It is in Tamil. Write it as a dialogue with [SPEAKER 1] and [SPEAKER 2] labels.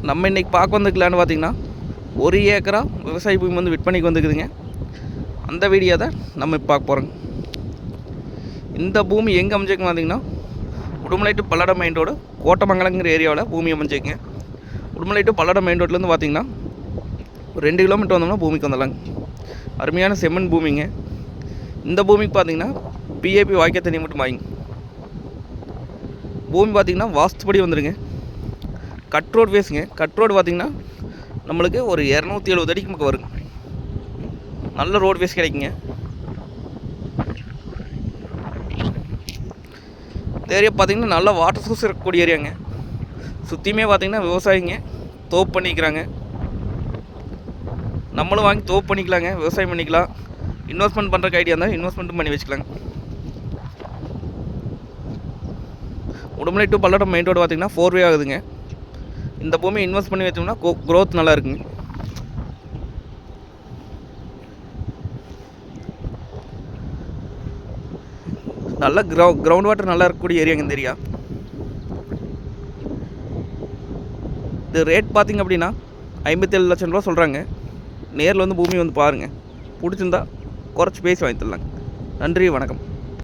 [SPEAKER 1] நம்ம இன்றைக்கி பார்க்க வந்துக்கலான்னு பார்த்தீங்கன்னா 1 ஏக்கரா விவசாய பூமி வந்து விற்பனைக்கு வந்துக்குதுங்க. அந்த வீடியோ தான் நம்ம இப்போ பார்க்க போகிறோங்க. இந்த பூமி எங்கே அமைஞ்சிருக்குன்னு பார்த்தீங்கன்னா Udumalai to Palladam main road கோட்டமங்கலங்கிற ஏரியாவில் பூமி அமைஞ்சிருக்குங்க. உடுமலை டு பல்லடம் மெயின் ரோட்லேருந்து பார்த்தீங்கன்னா ஒரு 2 கிலோமீட்டர் வந்தோம்னா பூமிக்கு வந்துடலாங்க. அருமையான செம்மண் பூமிங்க. இந்த பூமிக்கு பார்த்தீங்கன்னா பிஏபி வாய்க்கால் தண்ணி மட்டும் வாங்கிங்க. பூமி பார்த்திங்கன்னா வாஸ்துபடி வந்துடுங்க. கட் ரோடு வேஸுங்க. கட் ரோடு பார்த்திங்கன்னா நம்மளுக்கு ஒரு 270 அடிக்கு பக்கம் வருங்க. நல்ல ரோடு வேஸ் கிடைக்குங்க. இந்த ஏரியா பார்த்திங்கன்னா நல்ல வாட்டர் சோர்ஸ் இருக்கக்கூடிய ஏரியாங்க. சுற்றியுமே பார்த்திங்கன்னா விவசாயிங்க தோப்பு பண்ணிக்கிறாங்க. நம்மளும் வாங்கி தோப்பு பண்ணிக்கலாங்க, விவசாயம் பண்ணிக்கலாம். இன்வெஸ்ட்மெண்ட் பண்ணுறக்கு ஐடியா இருந்தால் இன்வெஸ்ட்மெண்ட்டும் பண்ணி வச்சுக்கலாங்க. Udumalai to Palladam main road பார்த்திங்கன்னா 4 வே ஆகுதுங்க. இந்த பூமி இன்வெஸ்ட் பண்ணி வச்சோம்னா க்ரோத் நல்லா இருக்குங்க. நல்ல கிரவுண்ட் வாட்டர் நல்லா இருக்கக்கூடிய ஏரியாங்க இந்த ஏரியா. இது ரேட் பார்த்திங்க அப்படின்னா 57 லட்சம் ரூபா சொல்கிறாங்க. நேரில் வந்து பூமி வந்து பாருங்கள். பிடிச்சிருந்தா குறைச்சி பேசி வாங்கி தரலாங்க. நன்றி, வணக்கம்.